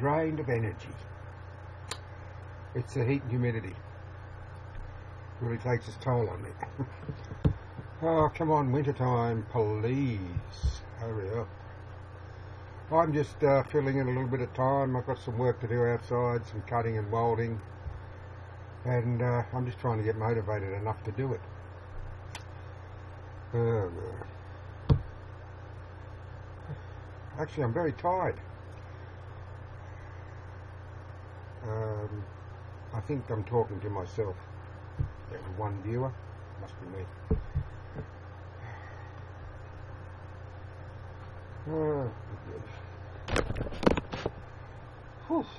drained of energy. It's the heat and humidity. Really takes its toll on me. Oh, come on, wintertime, please. Hurry up. I'm just filling in a little bit of time. I've got some work to do outside, some cutting and welding, and I'm just trying to get motivated enough to do it. Actually, I'm very tired. I think I'm talking to myself. There's one viewer. Must be me. Whew. Whoops.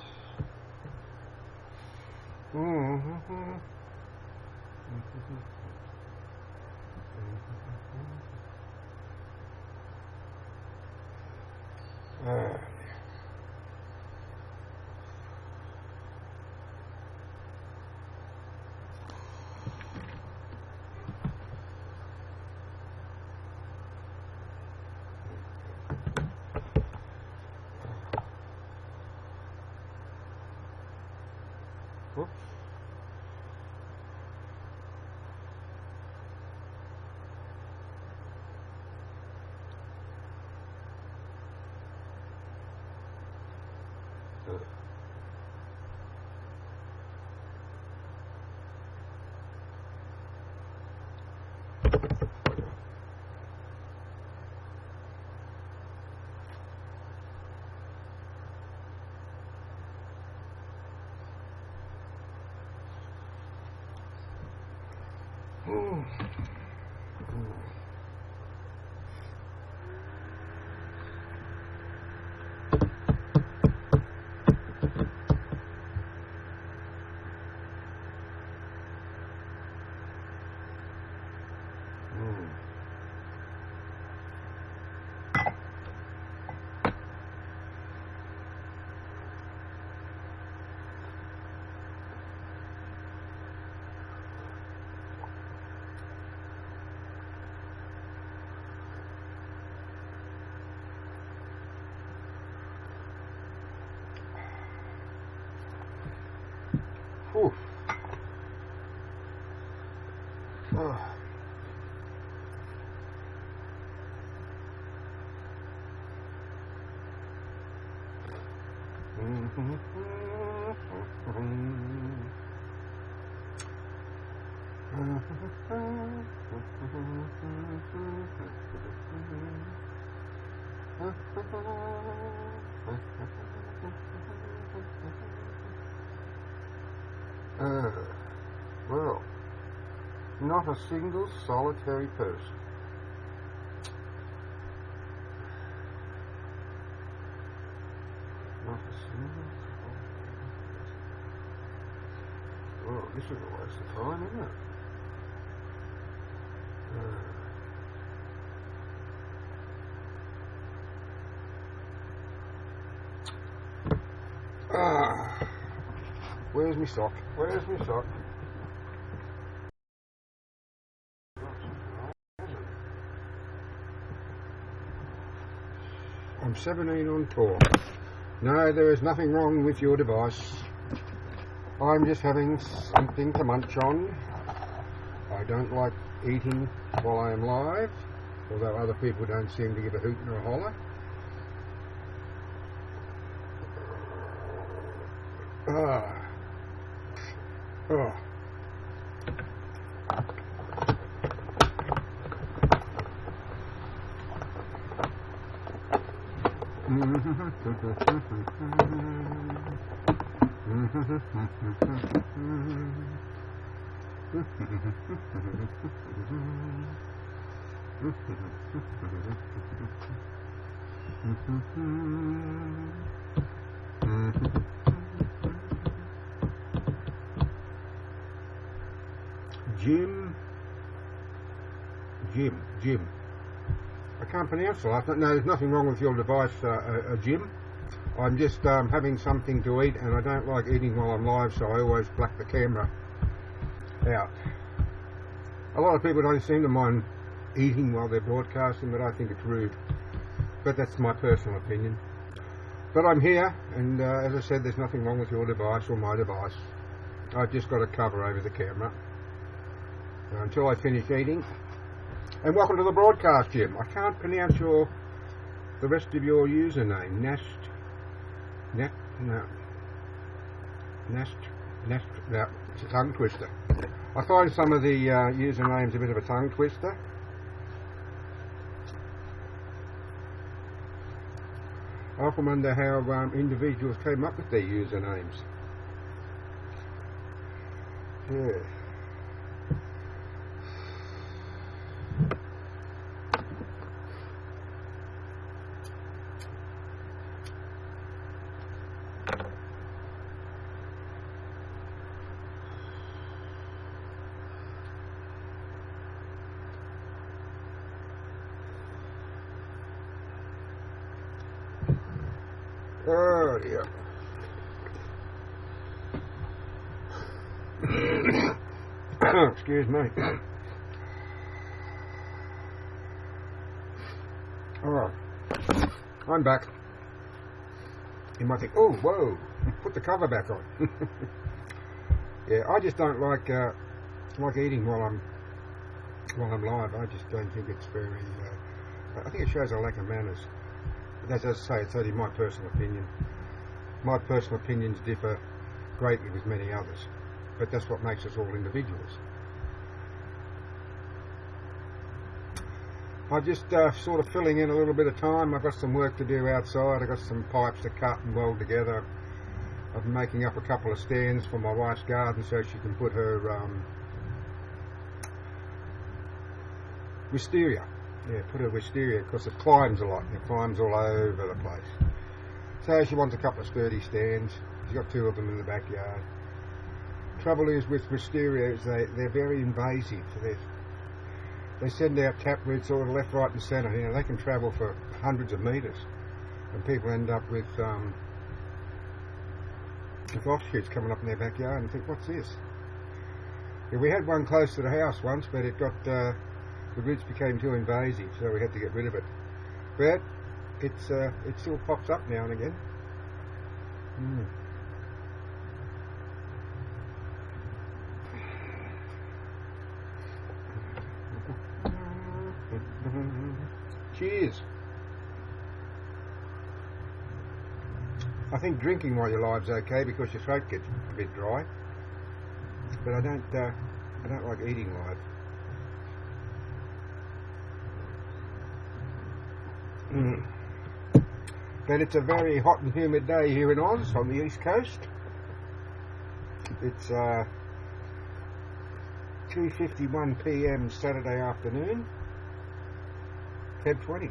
Oof. Oh. Well, not a single solitary person. Not a single solitary person. Well, this is a waste of time, isn't it? Where's my sock? Where's my sock? I'm 17 on tour. No, there is nothing wrong with your device. I'm just having something to munch on. I don't like eating while I am live, although other people don't seem to give a hoot nor a holler. Oh. Jim. I can't pronounce the last name. No, there's nothing wrong with your device, Jim. I'm just having something to eat, and I don't like eating while I'm live, so I always black the camera out. A lot of people don't seem to mind eating while they're broadcasting, but I think it's rude. But that's my personal opinion. But I'm here, and as I said, there's nothing wrong with your device or my device. I've just got a cover over the camera until I finish eating. And welcome to the broadcast, Jim. I can't pronounce the rest of your username. No, it's a tongue twister. I find some of the usernames a bit of a tongue twister. I often wonder how individuals came up with their usernames. Yeah. Oh dear. Excuse me. Alright. I'm back. You might think, oh, whoa, put the cover back on. Yeah, I just don't like eating while I'm live. I just don't think it's very. I think it shows a lack of manners. But as I say, it's only my personal opinion. My personal opinions differ greatly with many others, but that's what makes us all individuals. I'm just sort of filling in a little bit of time. I've got some work to do outside. I've got some pipes to cut and weld together. I've been making up a couple of stands for my wife's garden so she can put her wisteria. Yeah, put her wisteria because it climbs a lot. It climbs all over the place. So she wants a couple of sturdy stands. She's got 2 of them in the backyard. Trouble is with wisteria is they're very invasive. They send out tap roots all left, right and centre. You know, they can travel for hundreds of metres. And people end up with offshoots coming up in their backyard and think, what's this? Yeah, we had one close to the house once, but it got the roots became too invasive, so we had to get rid of it. But it still pops up now and again. Cheers. I think drinking while you're live's okay because your throat gets a bit dry, but I don't like eating live. But it's a very hot and humid day here in Oz on the east coast. It's 2:51 PM Saturday afternoon, Feb 20.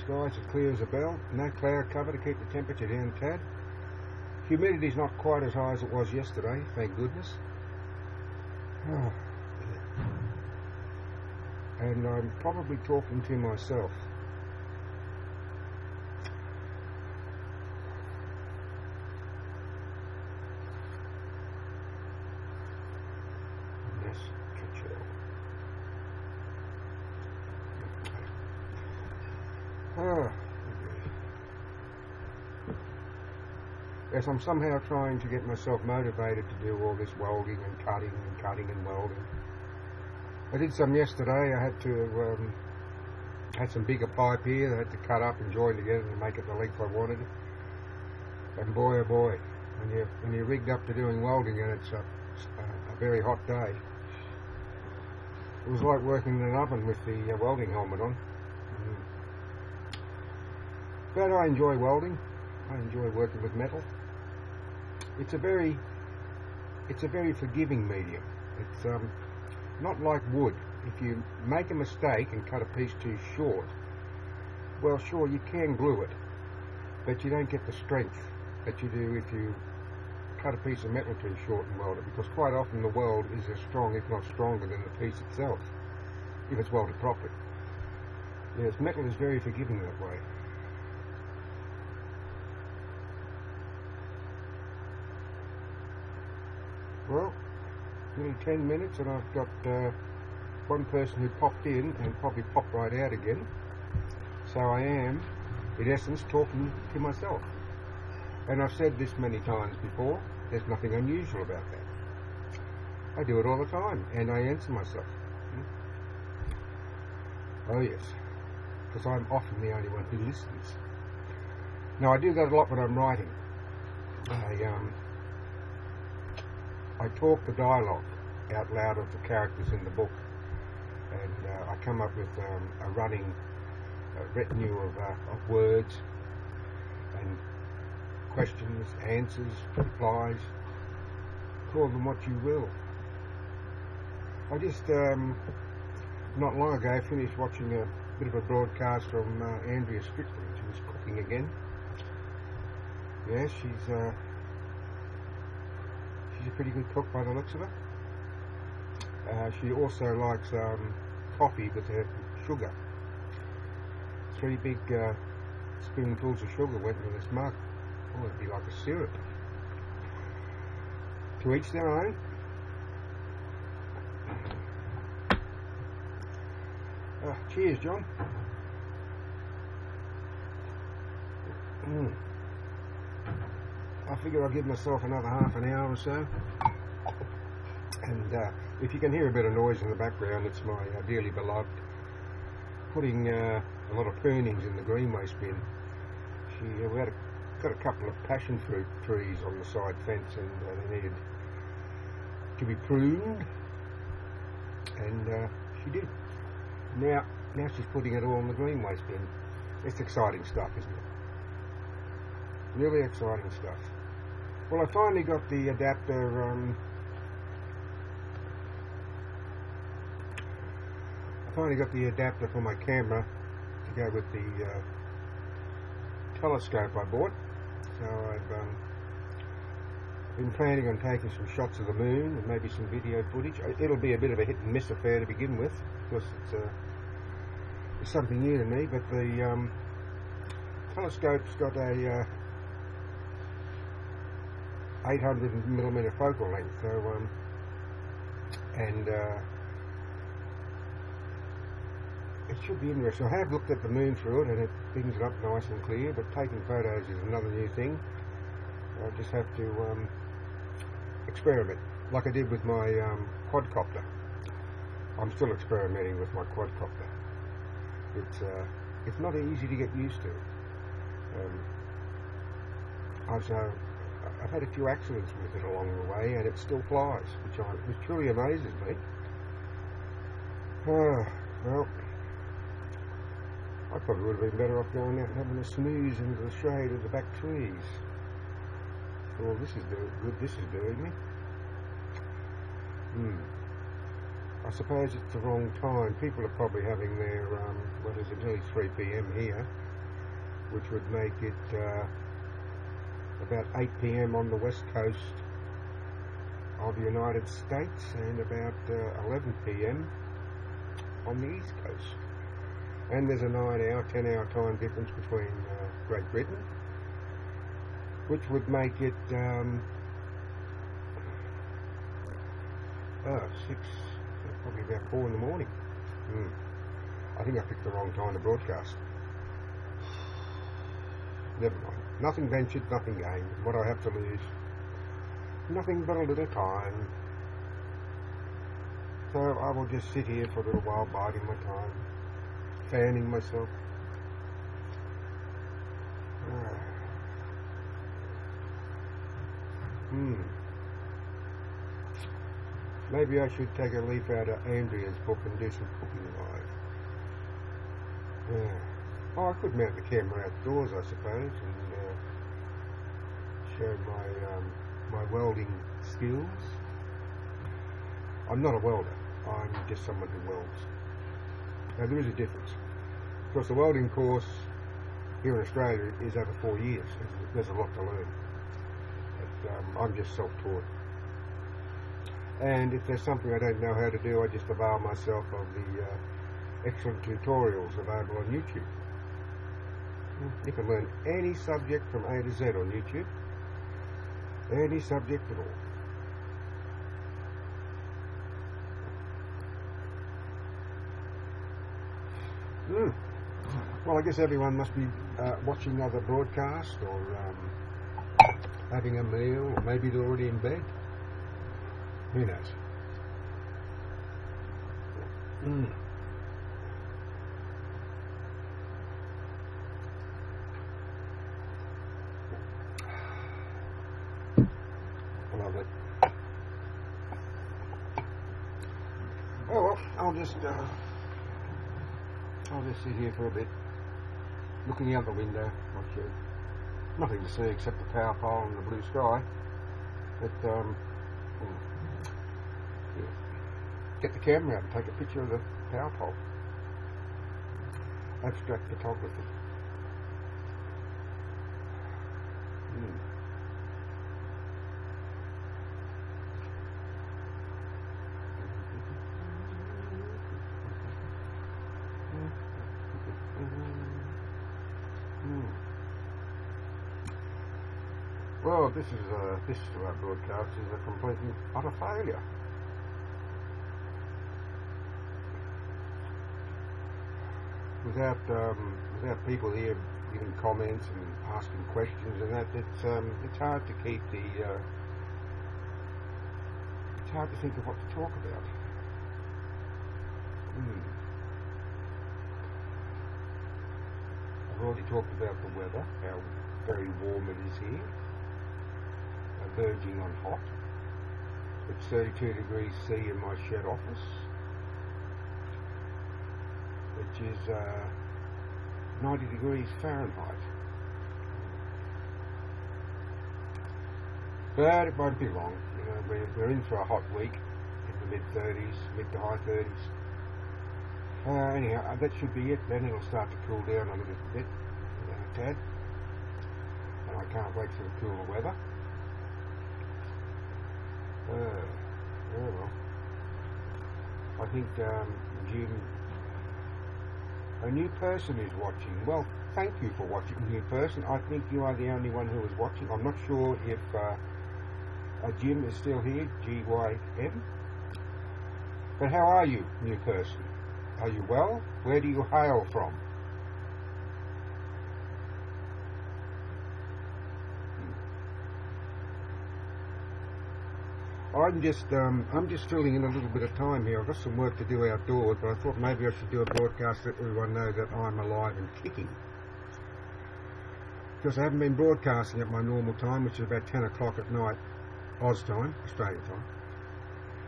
Skies as clear as a bell, no cloud cover to keep the temperature down a tad. Humidity's not quite as high as it was yesterday, thank goodness. Oh, yeah. And I'm probably talking to myself. Yes, I'm somehow trying to get myself motivated to do all this welding and cutting and welding. I did some yesterday. I had to had some bigger pipe here that I had to cut up and join together to make it the length I wanted. And boy, oh boy, when you're rigged up to doing welding and it's a very hot day, it was like working in an oven with the welding helmet on. But I enjoy welding. I enjoy working with metal. It's a very forgiving medium. It's not like wood. If you make a mistake and cut a piece too short, well, sure, you can glue it, but you don't get the strength that you do if you cut a piece of metal too short and weld it, because quite often the weld is as strong, if not stronger, than the piece itself, if it's welded properly. Yes, metal is very forgiving that way. Well, nearly 10 minutes and I've got one person who popped in and probably popped right out again. So I am in essence, talking to myself. And I've said this many times before, there's nothing unusual about that. I do it all the time, and I answer myself. Oh yes, because I'm often the only one who listens. Now I do that a lot when I'm writing. I talk the dialogue out loud of the characters in the book, and I come up with a running retinue of words and questions, answers, replies. Call them what you will. I just not long ago finished watching a bit of a broadcast from Andrea Strickland. She was cooking again. Yeah, she's a pretty good cook by the looks of it. She also likes coffee with her sugar. 3 big spoonfuls of sugar went into this mug. Oh, it'd be like a syrup. To each their own. Cheers, John. I figure I'll give myself another half an hour or so. And if you can hear a bit of noise in the background, it's my dearly beloved putting a lot of prunings in the green waste bin. We got a couple of passion fruit trees on the side fence, and they needed to be pruned, and she did. Now she's putting it all in the green waste bin. It's exciting stuff, isn't it? Really exciting stuff. Well, I finally got the adapter. I finally got the adapter for my camera to go with the telescope I bought. So I've been planning on taking some shots of the moon and maybe some video footage. It'll be a bit of a hit and miss affair to begin with, because it's something new to me. But the telescope's got a 800mm focal length, so and it should be interesting. I have looked at the moon through it, and it brings it up nice and clear, but taking photos is another new thing. I just have to experiment, like I did with my quadcopter. I'm still experimenting with my quadcopter. It's not easy to get used to. I've had a few accidents with it along the way, and it still flies, which truly amazes me. Well, I probably would have been better off going out and having a snooze into the shade of the back trees. Oh, this is good. This is doing me. I suppose it's the wrong time. People are probably having their what is it? Nearly 3 p.m. here, which would make it about 8 p.m. on the west coast of the United States, and about 11 p.m. on the east coast. And there's a 9-hour, 10-hour time difference between Great Britain, which would make it 6, probably about 4 in the morning. I think I picked the wrong time to broadcast. Never mind. Nothing ventured, nothing gained. What do I have to lose? Nothing but a little time. So I will just sit here for a little while, biding my time, fanning myself. Maybe I should take a leaf out of Andrea's book and do some cooking live. Oh, I could mount the camera outdoors, I suppose, and show my welding skills. I'm not a welder. I'm just someone who welds. Now, there is a difference. Of course, the welding course here in Australia is over 4 years. There's a lot to learn. But, I'm just self-taught. And if there's something I don't know how to do, I just avail myself of the excellent tutorials available on YouTube. You can learn any subject from A to Z on YouTube. Any subject at all. Well, I guess everyone must be watching other broadcasts or having a meal, or maybe they're already in bed. Who knows? Lovely. Oh well, I'll just sit here for a bit, looking out the window. Nothing to see except the power pole and the blue sky. But yeah. Get the camera out and take a picture of the power pole. Abstract photography. Well, this broadcast is a complete and utter failure. Without people here giving comments and asking questions and that, it's hard to keep the it's hard to think of what to talk about. I've already talked about the weather, how very warm it is here, verging on hot. It's 32 degrees C in my shed office, which is 90 degrees Fahrenheit. But it won't be long. You know, we're in for a hot week in the mid-30s, mid to high 30s. Anyhow, that should be it. Then it'll start to cool down a little bit, a tad. And I can't wait for the cooler weather. Well, I think Jim, a new person is watching. Well, thank you for watching, new person. I think you are the only one who is watching. I'm not sure if Jim is still here, G-Y-M. But how are you, new person? Are you well? Where do you hail from? I'm just filling in a little bit of time here. I've got some work to do outdoors, but I thought maybe I should do a broadcast so that everyone knows that I'm alive and kicking. Because I haven't been broadcasting at my normal time, which is about 10 o'clock at night, Oz time, Australian time.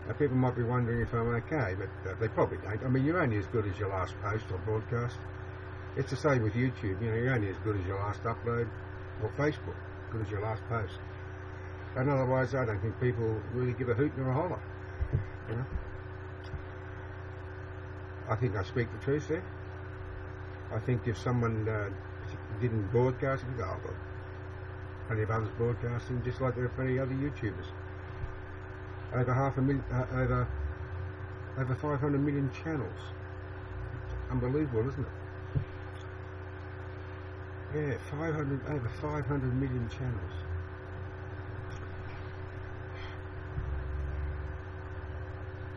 Now, people might be wondering if I'm okay, but they probably don't. I mean, you're only as good as your last post or broadcast. It's the same with YouTube. You know, you're only as good as your last upload, or Facebook, as good as your last post. And otherwise, I don't think people really give a hoot nor a holler. You know? I think I speak the truth there. I think if someone didn't broadcast, we'd go, oh, well, plenty of others broadcasting, just like there are plenty of other YouTubers. Over 500 million channels. Unbelievable, isn't it? Yeah, over 500 million channels.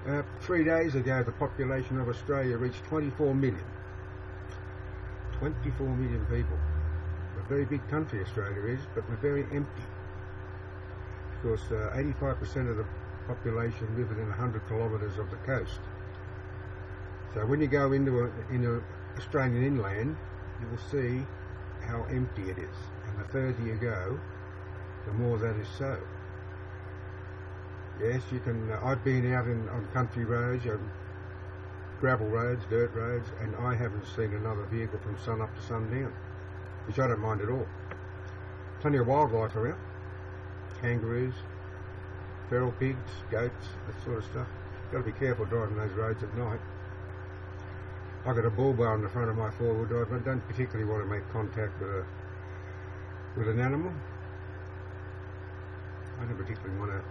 Uh, 3 days ago, the population of Australia reached 24 million. 24 million people. A very big country, Australia is, but we're very empty. Because 85% of the population live within 100 kilometres of the coast. So when you go into Australian inland, you will see how empty it is. And the further you go, the more that is so. Yes, you can. I've been out on country roads, gravel roads, dirt roads, and I haven't seen another vehicle from sun up to sundown, which I don't mind at all. Plenty of wildlife around, kangaroos, feral pigs, goats, that sort of stuff. Got to be careful driving those roads at night. I've got a bull bar on the front of my four-wheel drive, but I don't particularly want to make contact with an animal. I don't particularly want to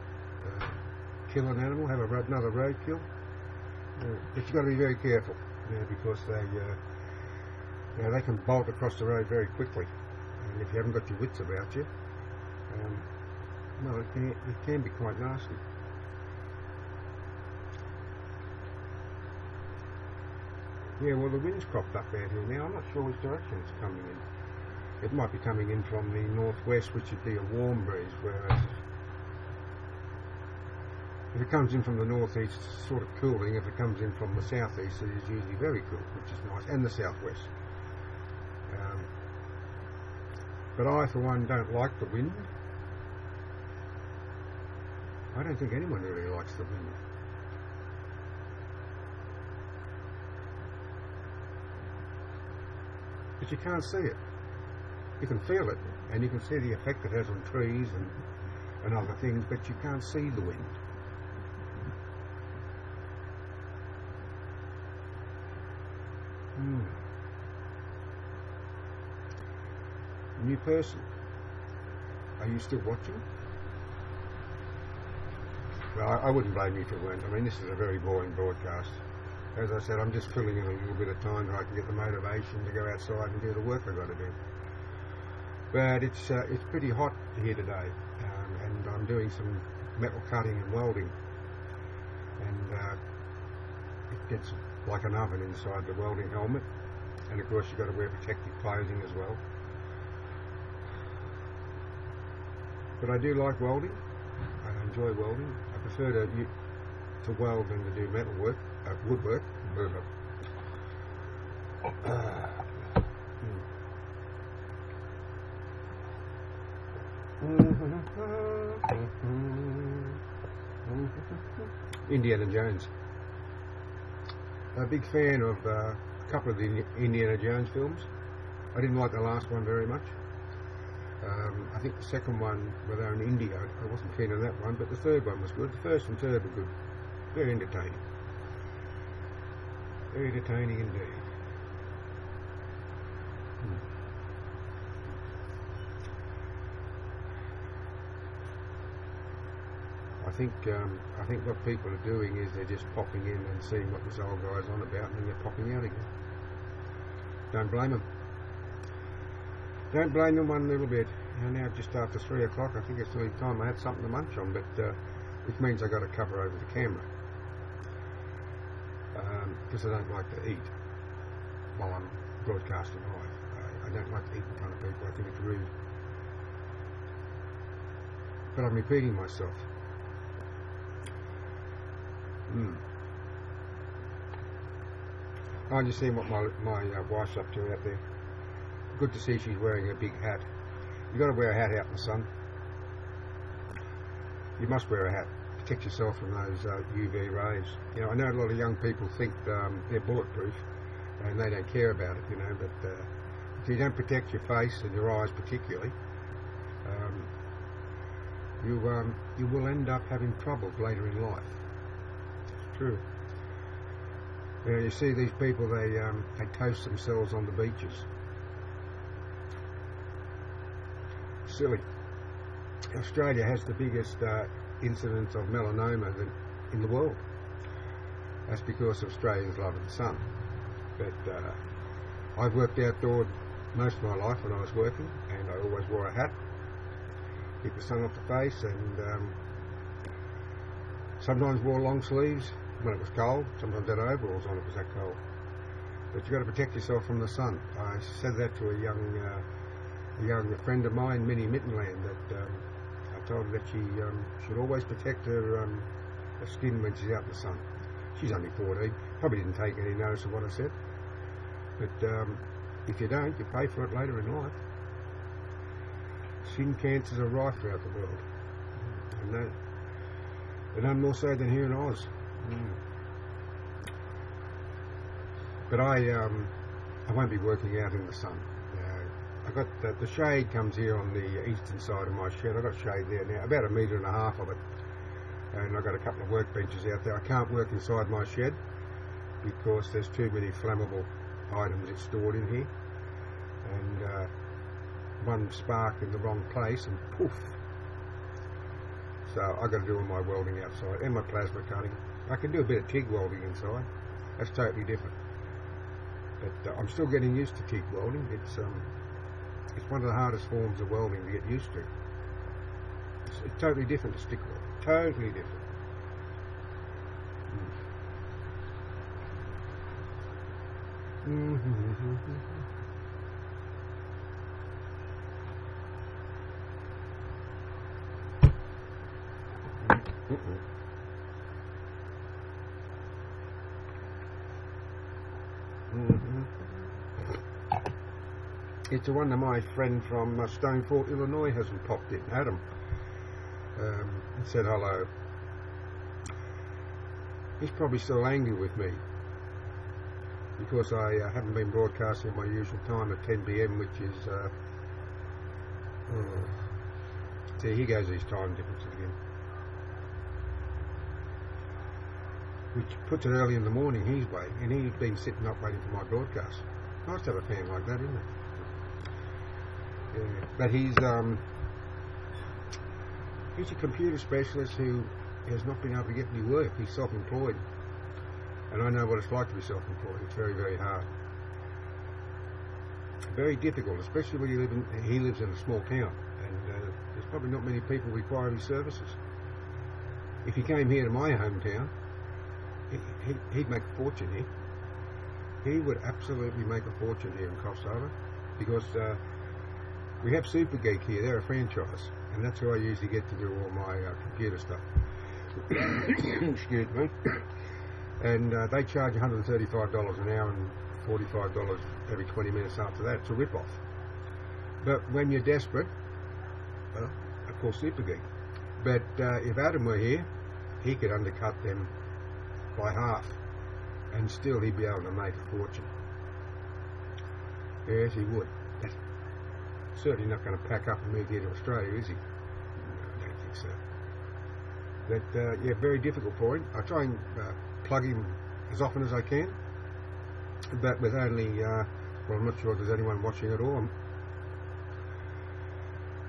kill an animal, have another roadkill. But you've got to be very careful, because they can bolt across the road very quickly, and if you haven't got your wits about you, well, it can be quite nasty. Yeah, well, the wind's cropped up out here now. I'm not sure which direction it's coming in. It might be coming in from the northwest, which would be a warm breeze, whereas if it comes in from the northeast, it's sort of cooling. If it comes in from the southeast, it is usually very cool, which is nice, and the southwest. But I, for one, don't like the wind. I don't think anyone really likes the wind. But you can't see it. You can feel it, and you can see the effect it has on trees and other things, but you can't see the wind. New person. Are you still watching? Well, I wouldn't blame you if you weren't. I mean, this is a very boring broadcast. As I said, I'm just filling in a little bit of time so I can get the motivation to go outside and do the work I've got to do. But it's pretty hot here today, and I'm doing some metal cutting and welding, and it gets like an oven inside the welding helmet, and of course you've got to wear protective clothing as well. But I do like welding. I enjoy welding. I prefer to weld than to do metal work, woodwork. Indiana Jones. A big fan of a couple of the Indiana Jones films. I didn't like the last one very much. I think the second one, where they were in India, I wasn't keen on that one, but the third one was good. The first and third were good. Very entertaining. Very entertaining indeed. I think what people are doing is they're just popping in and seeing what this old guy's on about, and then they're popping out again. Don't blame them. Don't blame them one little bit. Now just after 3 o'clock, I think it's nearly time I had something to munch on, but which means I got to cover over the camera because I don't like to eat while I'm broadcasting live. I don't like to eat in front of people. I think it's rude. But I'm repeating myself. I'm just seeing what my wife's up to out there. Good to see she's wearing a big hat. You've got to wear a hat out in the sun. You must wear a hat. Protect yourself from those UV rays. You know, I know a lot of young people think they're bulletproof and they don't care about it, you know, but if you don't protect your face and your eyes particularly, you will end up having trouble later in life. It's true. You know, you see these people, they toast themselves on the beaches. Silly. Australia has the biggest incidence of melanoma in the world. That's because Australians love the sun. But I've worked outdoors most of my life when I was working, and I always wore a hat, keep the sun off the face, and sometimes wore long sleeves when it was cold. Sometimes had overalls on if it was that cold. But you've got to protect yourself from the sun. I said that to a young friend of mine, Minnie Mittenland, that I told her that she should always protect her skin when she's out in the sun. She's only 14, probably didn't take any notice of what I said. But if you don't, you pay for it later in life. Skin cancers are rife throughout the world, and none more so than here in Oz. But I won't be working out in the sun. I got the shade comes here on the eastern side of my shed. I've got shade there now, about 1.5 meters of it, and I've got a couple of workbenches out there. I can't work inside my shed because there's too many flammable items that's stored in here, and one spark in the wrong place and poof. So I've got to do all my welding outside and my plasma cutting. I can do a bit of TIG welding inside. That's totally different. But I'm still getting used to TIG welding. It's one of the hardest forms of welding to get used to. It's totally different to stick welding. Totally different. It's a wonder my friend from Stone Fort, Illinois hasn't popped in. Adam said hello. He's probably still angry with me because I haven't been broadcasting at my usual time at 10 p.m, which is see, here goes these time differences again, which puts it early in the morning his way, and he's been sitting up waiting for my broadcast. Nice to have a fan like that, isn't it? Yeah. But he's a computer specialist who has not been able to get any work. He's self-employed, and I know what it's like to be self-employed. It's very, very hard, very difficult, especially when he lives in a small town, and there's probably not many people require his services. If he came here to my hometown, he'd make a fortune here. He would absolutely make a fortune here in Coffs Harbour, because we have Super Geek here. They're a franchise, and that's who I usually get to do all my computer stuff. Excuse me. And they charge $135 an hour and $45 every 20 minutes after that. It's a rip-off. But when you're desperate, well, of course, Super Geek. But if Adam were here, he could undercut them by half, and still he'd be able to make a fortune. Yes, he would. Certainly not going to pack up and move here to Australia, is he? No, I don't think so. But yeah, very difficult for him. I try and plug him as often as I can, but with only, well, I'm not sure if there's anyone watching at all.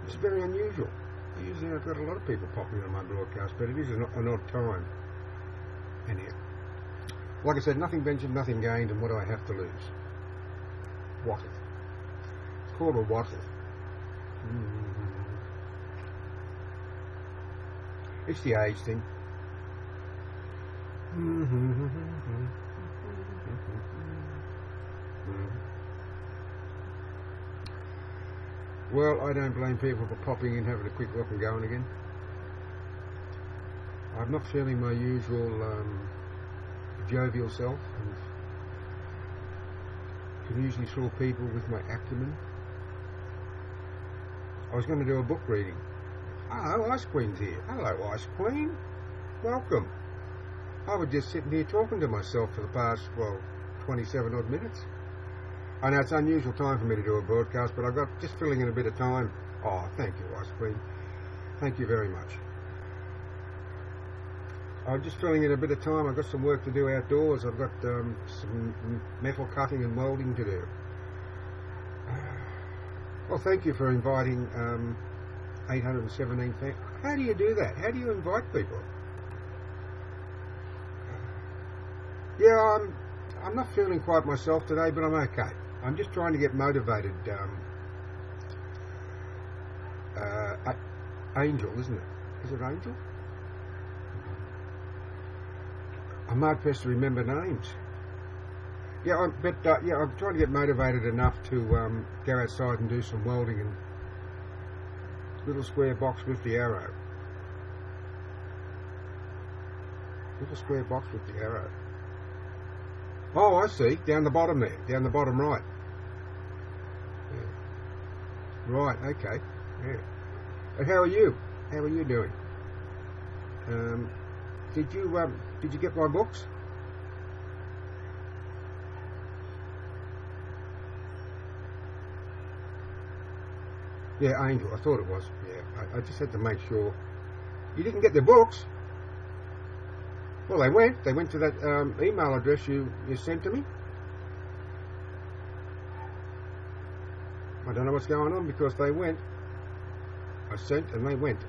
It's very unusual. Usually I've got a lot of people popping on my broadcast, but it is an odd time. Anyhow, like I said, nothing ventured, nothing gained, and what do I have to lose? Wattle. It's called a wattle. It's the age thing. Well, I don't blame people for popping in, having a quick look and going again. I'm not feeling my usual jovial self, and can usually thrill people with my acumen. I was going to do a book reading. Hello, Ice Queen's here. Hello, Ice Queen. Welcome. I was just sitting here talking to myself for the past, well, 27 odd minutes. I know it's unusual time for me to do a broadcast, but I've got just filling in a bit of time. Oh, thank you, Ice Queen. Thank you very much. I'm just filling in a bit of time. I've got some work to do outdoors. I've got some metal cutting and welding to do. Well, thank you for inviting 817 fans. How do you do that? How do you invite people? Yeah, I'm not feeling quite myself today, but I'm okay. I'm just trying to get motivated. Angel, isn't it? Is it Angel? I'm hard pressed to remember names. Yeah, I'm trying to get motivated enough to go outside and do some welding and little square box with the arrow. Little square box with the arrow. Oh, I see. Down the bottom there. Down the bottom right. Yeah. Right, okay. Yeah. And how are you? How are you doing? Did you get my books? Yeah, Angel, I thought it was. Yeah, I just had to make sure. You didn't get the books? Well, they went to that email address you sent to me. I don't know what's going on, because they went. I sent and they went.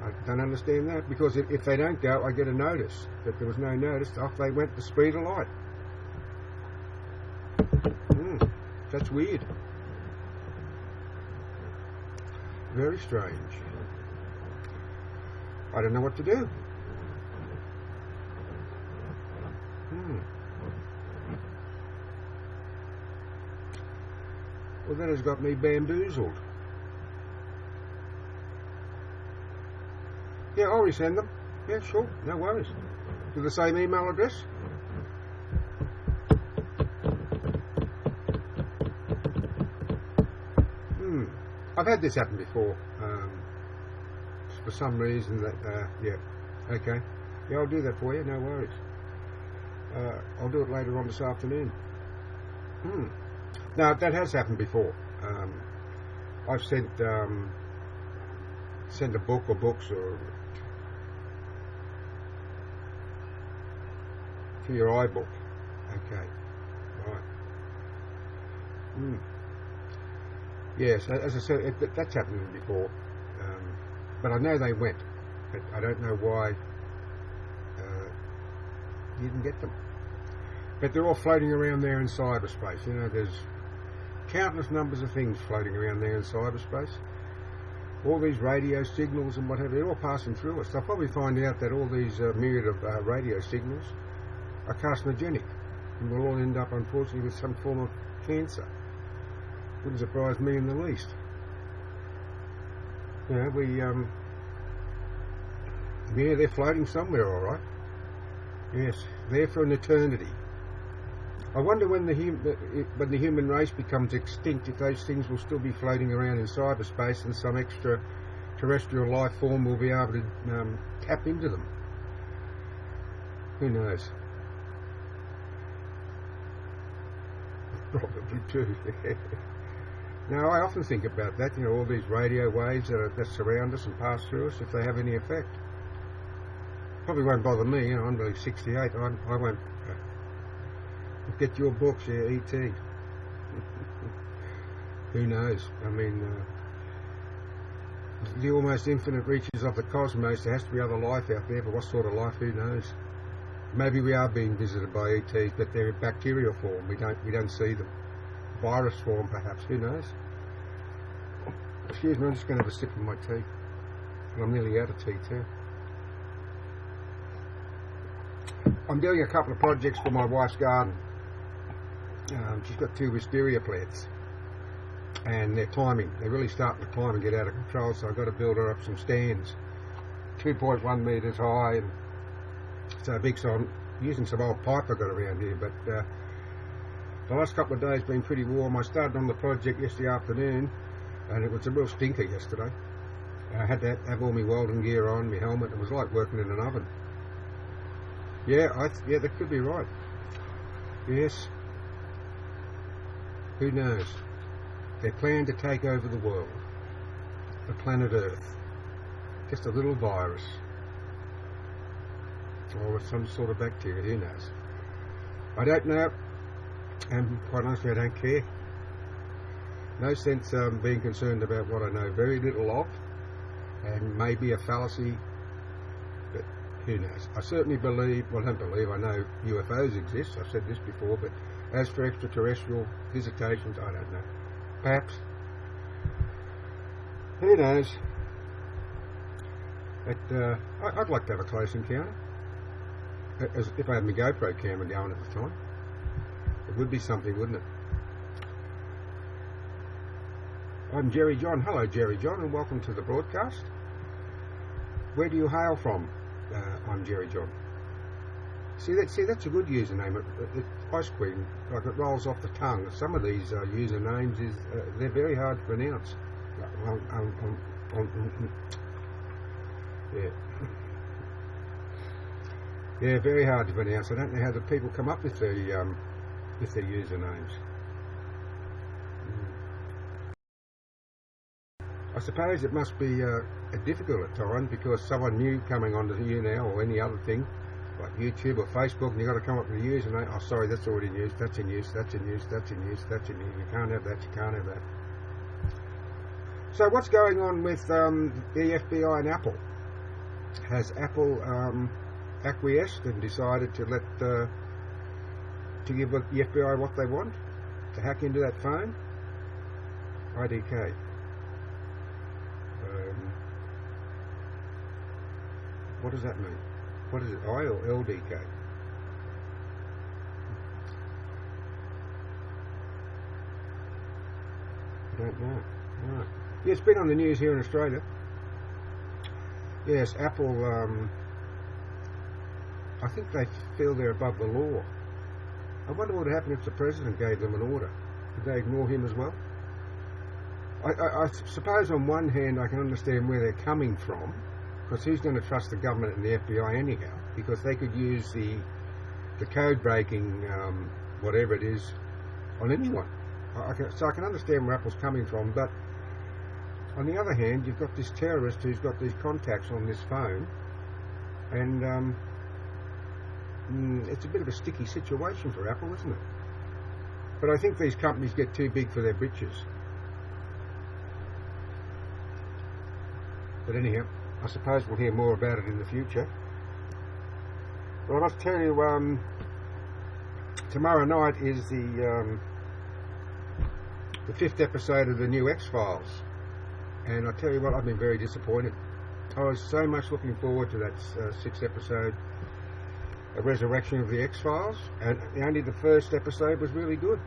I don't understand that, because if they don't go, I get a notice. But there was no notice. Off they went, the speed of light. That's weird. Very strange. I don't know what to do. Well, that has got me bamboozled. Yeah, I'll resend them. Yeah, sure, no worries. To the same email address? I've had this happen before. For some reason that, yeah, okay. Yeah, I'll do that for you, no worries. I'll do it later on this afternoon. Now, that has happened before. I've sent a book or books or to your iBook. Okay, right. Yes, as I said, that's happened before. But I know they went. But I don't know why you didn't get them. But they're all floating around there in cyberspace. You know, there's countless numbers of things floating around there in cyberspace. All these radio signals and what have you, they're all passing through us. They'll probably find out that all these myriad of radio signals are carcinogenic, and we'll all end up, unfortunately, with some form of cancer. Wouldn't surprise me in the least. You know, yeah, they're floating somewhere, all right. Yes, there for an eternity. I wonder when the human race becomes extinct, if those things will still be floating around in cyberspace and some extraterrestrial life form will be able to tap into them. Who knows? Probably too. Now, I often think about that, you know, all these radio waves that surround us and pass through us, if they have any effect. Probably won't bother me, you know, I'm really 68, I won't get your books, yeah, E.T. Who knows? I mean, the almost infinite reaches of the cosmos, there has to be other life out there, but what sort of life, who knows? Maybe we are being visited by ETs, but they're in bacterial form, we don't see them. Virus form, perhaps, who knows? Excuse me, I'm just going to have a sip of my tea. I'm nearly out of tea too. I'm doing a couple of projects for my wife's garden. She's got 2 wisteria plants, and they're climbing. They're really starting to climb and get out of control, so I've got to build her up some stands, 2.1 metres high, and so big, so I'm using some old pipe I've got around here, but the last couple of days have been pretty warm. I started on the project yesterday afternoon, and it was a real stinker yesterday. I had to have all my welding gear on, my helmet. It was like working in an oven. Yeah, that could be right. Yes. Who knows? They plan to take over the world, the planet Earth. Just a little virus, or some sort of bacteria. Who knows? I don't know. And quite honestly, I don't care. No sense being concerned about what I know very little of, and maybe a fallacy, but who knows? I certainly believe, well, I don't believe, I know UFOs exist, I've said this before, but as for extraterrestrial visitations, I don't know. Perhaps. Who knows? But I'd like to have a close encounter, if I had my GoPro camera going at the time. It would be something, wouldn't it? I'm Jerry John. Hello, Jerry John, and welcome to the broadcast. Where do you hail from? I'm Jerry John. See, that's a good username. Ice cream, like it rolls off the tongue. Some of these usernames they're very hard to pronounce. Yeah. Yeah, very hard to pronounce. I don't know how the people come up with their usernames. I suppose it must be difficult at times because someone new coming onto YouNow or any other thing like YouTube or Facebook, and you've got to come up with a username. Oh, sorry, that's already in use. That's in use. That's in use. That's in use. That's in use. You can't have that. You can't have that. So what's going on with the FBI and Apple? Has Apple acquiesced and decided to let to give the FBI what they want, to hack into that phone? IDK. What does that mean? What is it, I or LDK? don't know. No. Yeah, it's been on the news here in Australia. Yes, Apple, I think they feel they're above the law. I wonder what would happen if the president gave them an order. Would they ignore him as well? I suppose on one hand I can understand where they're coming from, because who's going to trust the government and the FBI anyhow? Because they could use the code breaking, whatever it is, on anyone. So I can understand where Apple's coming from, but on the other hand, you've got this terrorist who's got these contacts on this phone, and it's a bit of a sticky situation for Apple, isn't it? But I think these companies get too big for their britches. But anyhow, I suppose we'll hear more about it in the future. But I must tell you, tomorrow night is the 5th episode of the new X-Files. And I tell you what, I've been very disappointed. I was so much looking forward to that 6th episode, A Resurrection of the X-Files, and only the first episode was really good.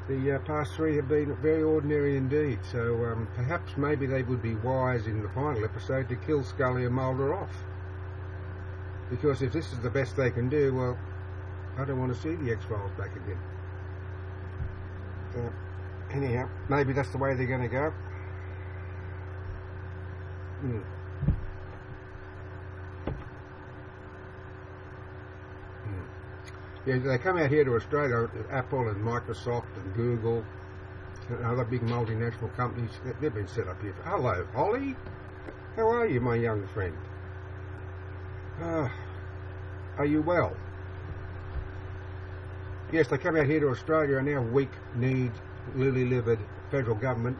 The past 3 have been very ordinary indeed, so perhaps maybe they would be wise in the final episode to kill Scully and Mulder off. Because if this is the best they can do, well, I don't want to see the X-Files back again. So, anyhow, maybe that's the way they're going to go. Yeah, they come out here to Australia, Apple and Microsoft and Google and other big multinational companies. They've been set up here. Hello, Holly. How are you, my young friend? Are you well? Yes, they come out here to Australia, and our weak-kneed, lily-livered federal government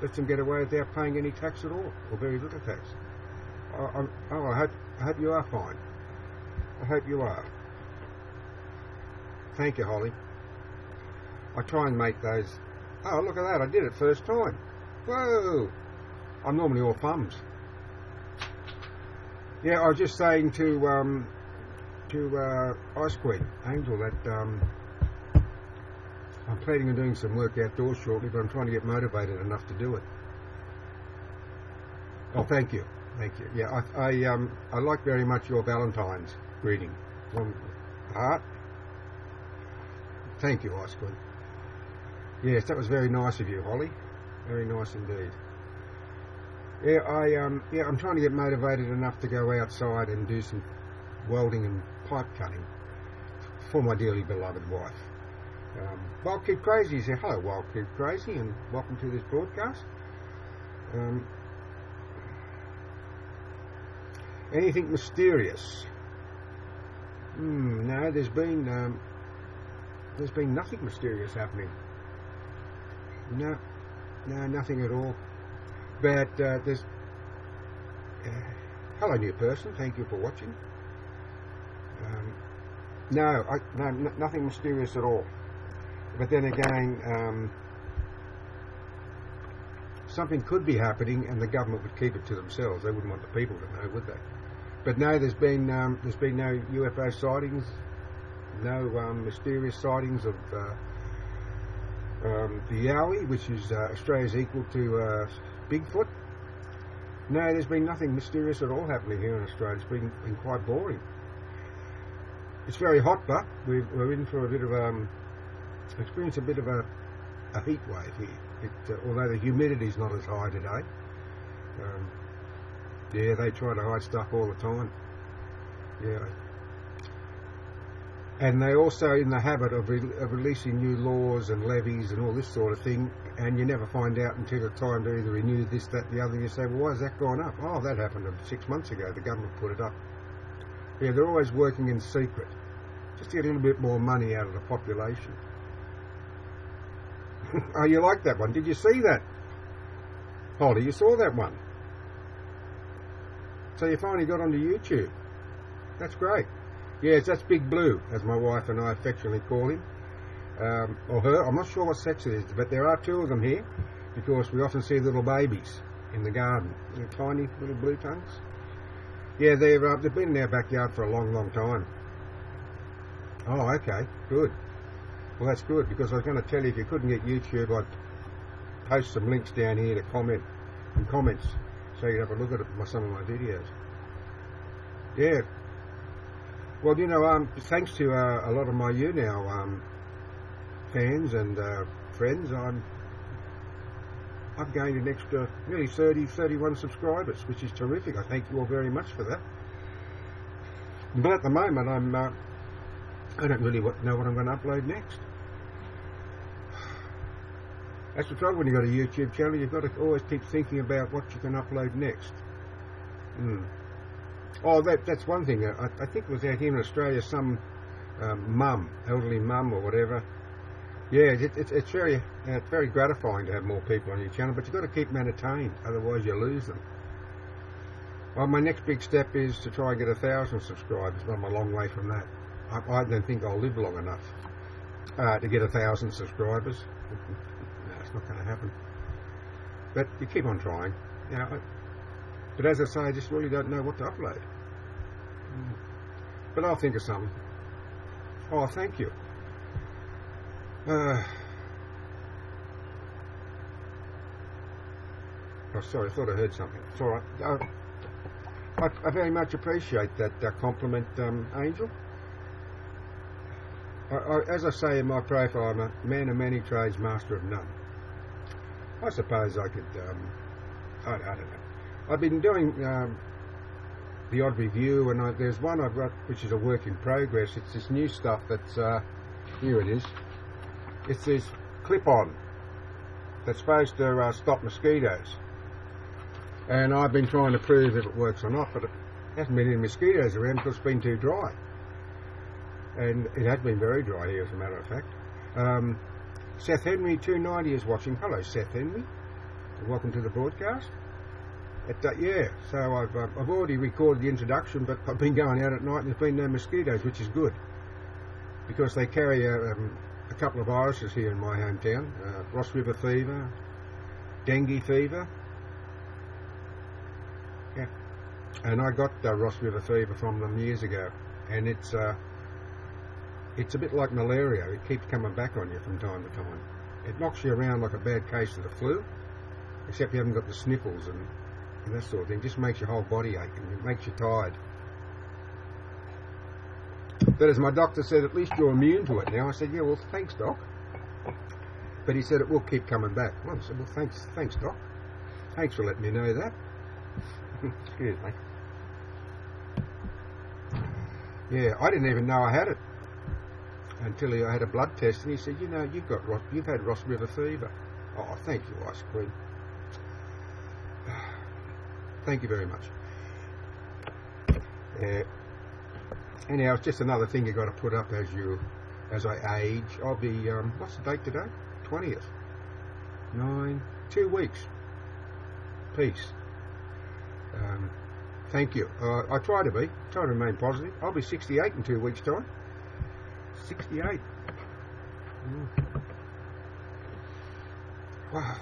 lets them get away without paying any tax at all, or very little tax. I hope you are fine. I hope you are. Thank you, Holly. I try and make those. Oh, look at that! I did it first time. Whoa! I'm normally all thumbs. Yeah, I was just saying to Ice Queen Angel that I'm planning on doing some work outdoors shortly, but I'm trying to get motivated enough to do it. Oh, thank you. Yeah, I like very much your Valentine's greeting. Heart. Thank you, Ice Queen. Yes, that was very nice of you, Holly. Very nice indeed. Yeah, I'm trying to get motivated enough to go outside and do some welding and pipe cutting for my dearly beloved wife. Wild Kid Crazy said, hello, Wild Kid Crazy, and welcome to this broadcast. Anything mysterious? No, there's been nothing mysterious happening. No, nothing at all. But there's... hello, new person. Thank you for watching. No, nothing mysterious at all. But then again, something could be happening, and the government would keep it to themselves. They wouldn't want the people to know, would they? But no, there's been no UFO sightings, no mysterious sightings of the Yowie, which is Australia's equal to Bigfoot. No, there's been nothing mysterious at all happening here in Australia. It's been quite boring. It's very hot, but we're in for a bit of experience a bit of a heat wave here. Although the humidity's not as high today. Yeah, they try to hide stuff all the time. Yeah. And they're also in the habit of releasing new laws and levies and all this sort of thing, and you never find out until the time to either renew this, that, the other, and you say, well, why has that gone up? Oh, that happened 6 months ago. The government put it up. Yeah, they're always working in secret, just to get a little bit more money out of the population. Oh, you like that one? Did you see that? Holly, you saw that one? So you finally got onto YouTube. That's great. Yes, that's Big Blue, as my wife and I affectionately call him. Or her. I'm not sure what sex it is, but there are 2 of them here, because we often see little babies in the garden. Little tiny little blue tongues. Yeah, they've been in our backyard for a long, long time. Oh, okay, good. Well, that's good, because I was going to tell you, if you couldn't get YouTube, I'd post some links down here to comment in comments, so you can have a look at some of my videos. Yeah. Well, you know, thanks to a lot of my YouNow fans and friends, I've gained an extra nearly 31 subscribers, which is terrific. I thank you all very much for that. But at the moment, I don't really know what I'm going to upload next. That's the trouble when you've got a YouTube channel. You've got to always keep thinking about what you can upload next. Oh, that's one thing. I think it was out here in Australia, some elderly mum or whatever. Yeah, it's very gratifying to have more people on your channel, but you've got to keep them entertained, otherwise you lose them. Well, my next big step is to try and get 1,000 subscribers, but I'm a long way from that. I don't think I'll live long enough to get 1,000 subscribers. No, it's not going to happen. But you keep on trying. You know, but as I say, I just really don't know what to upload. But I'll think of something. Oh, thank you. Oh, sorry, I thought I heard something. It's all right. I very much appreciate that compliment, Angel. As I say in my profile, I'm a man of many trades, master of none. I suppose I could, I don't know. I've been doing the odd review, and there's one I've got which is a work in progress. It's this new stuff that's, here it is. It's this clip-on that's supposed to stop mosquitoes. And I've been trying to prove if it works or not, but it hasn't been any mosquitoes around because it's been too dry. And it has been very dry here, as a matter of fact. Seth Henry 290 is watching. Hello, Seth Henry. Welcome to the broadcast. Yeah, so I've already recorded the introduction, but I've been going out at night and there's been no mosquitoes, which is good, because they carry a couple of viruses here in my hometown: Ross River fever, dengue fever. Yeah, and I got Ross River fever from them years ago, and it's a bit like malaria. It keeps coming back on you from time to time. It knocks you around like a bad case of the flu, except you haven't got the sniffles and that sort of thing. It just makes your whole body ache and it makes you tired. But as my doctor said, at least you're immune to it now. I said, yeah, well, thanks, Doc. But he said it will keep coming back. Well, I said, well, thanks, Doc. Thanks for letting me know that. Excuse me. Yeah, I didn't even know I had it until I had a blood test, and he said, you know, you've had Ross River fever. Oh, thank you, Ice Queen. Thank you very much. Anyhow, it's just another thing you got to put up as I age. I'll be what's the date today? 20th. 2 weeks. Peace. Thank you. I try to remain positive. I'll be 68 in 2 weeks' time. 68. Wow,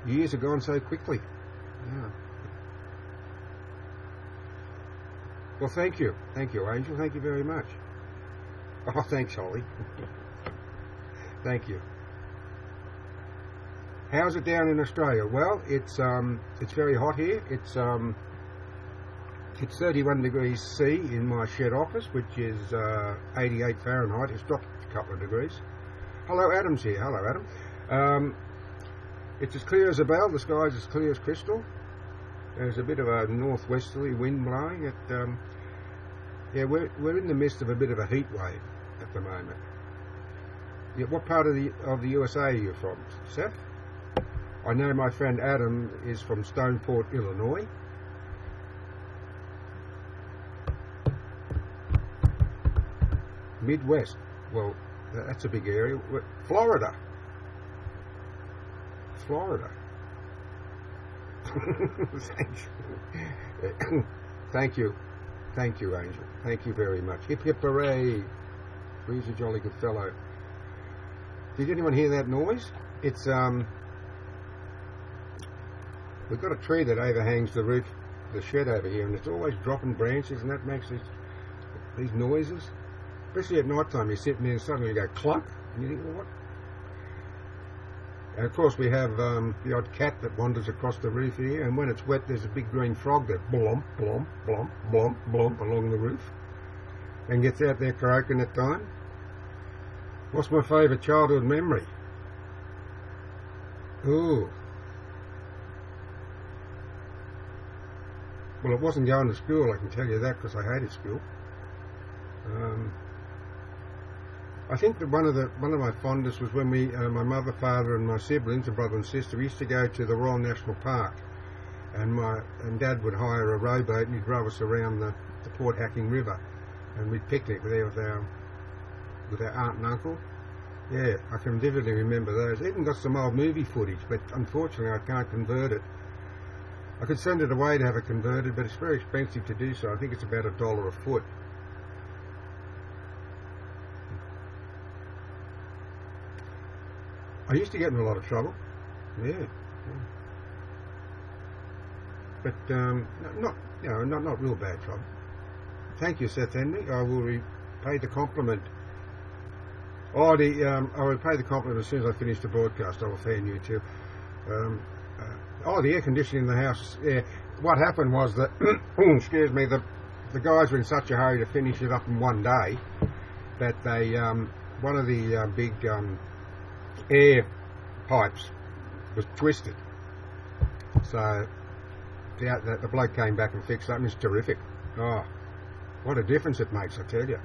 years have gone so quickly. Yeah. Well, thank you, Angel. Thank you very much. Oh, thanks, Holly. Thank you. How's it down in Australia? Well, it's very hot here. It's 31 degrees C in my shed office, which is 88 Fahrenheit. It's dropped a couple of degrees. Hello, Adam's here. Hello, Adam. It's as clear as a bell. The sky's as clear as crystal. There's a bit of a northwesterly wind blowing. Yeah, we're in the midst of a bit of a heat wave at the moment. Yeah, what part of the USA are you from, Seth? I know my friend Adam is from Stoneport, Illinois. Midwest. Well, that's a big area. Florida. Thank you. Thank you, Angel. Thank you very much. Hip hip hooray. He's a jolly good fellow. Did anyone hear that noise? It's we've got a tree that overhangs the roof, the shed over here, and it's always dropping branches, and that makes these noises. Especially at night time, you're sitting there and suddenly you go clunk. And you think, well, what? And of course we have the odd cat that wanders across the roof here, and when it's wet there's a big green frog that blomp, blomp, blomp, blomp, blomp along the roof and gets out there croaking at time. What's my favourite childhood memory? Ooh. Well, it wasn't going to school, I can tell you that, because I hated school. I think that one of my fondest was when my mother, father, and my siblings, a brother and sister, we used to go to the Royal National Park, and Dad would hire a rowboat and he'd row us around the Port Hacking River, and we'd picnic there with our aunt and uncle. Yeah, I can vividly remember those. Even got some old movie footage, but unfortunately I can't convert it. I could send it away to have it converted, but it's very expensive to do so. I think it's about $1 a foot. I used to get in a lot of trouble, yeah. But not real bad trouble. Thank you, Seth Henry. I will repay the compliment. I will repay the compliment as soon as I finish the broadcast. I will fan you too. The air conditioning in the house. Yeah, what happened was that, excuse me, the guys were in such a hurry to finish it up in one day that they one of the big air pipes was twisted. So the bloke came back and fixed that, and it's terrific. Oh, what a difference it makes, I tell you.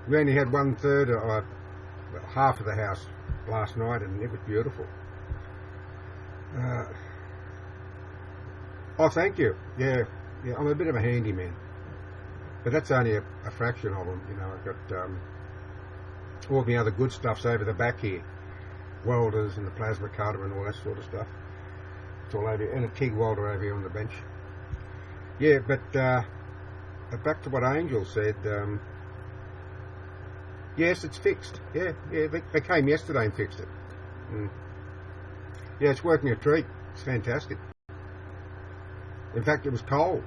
We only had 1/3 or half of the house last night, and it was beautiful. Oh, thank you. Yeah, I'm a bit of a handyman, but that's only a fraction of them. You know, I've got all the other good stuffs over the back here, welders and the plasma cutter and all that sort of stuff. It's all over here, and a TIG welder over here on the bench. Yeah, but back to what Angel said. Yes, it's fixed. Yeah, they came yesterday and fixed it. Yeah, it's working a treat. It's fantastic. In fact, it was cold.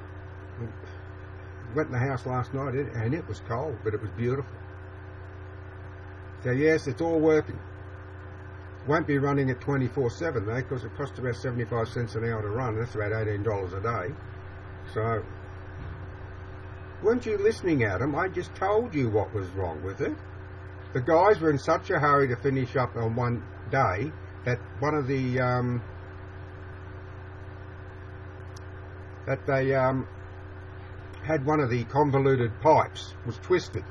Went in the house last night and it was cold, but it was beautiful. So yes, it's all working. Won't be running at 24/7 though, because it costs about 75 cents an hour to run. That's about $18 a day. So, weren't you listening, Adam? I just told you what was wrong with it. The guys were in such a hurry to finish up on one day that one of the had one of the convoluted pipes was twisted.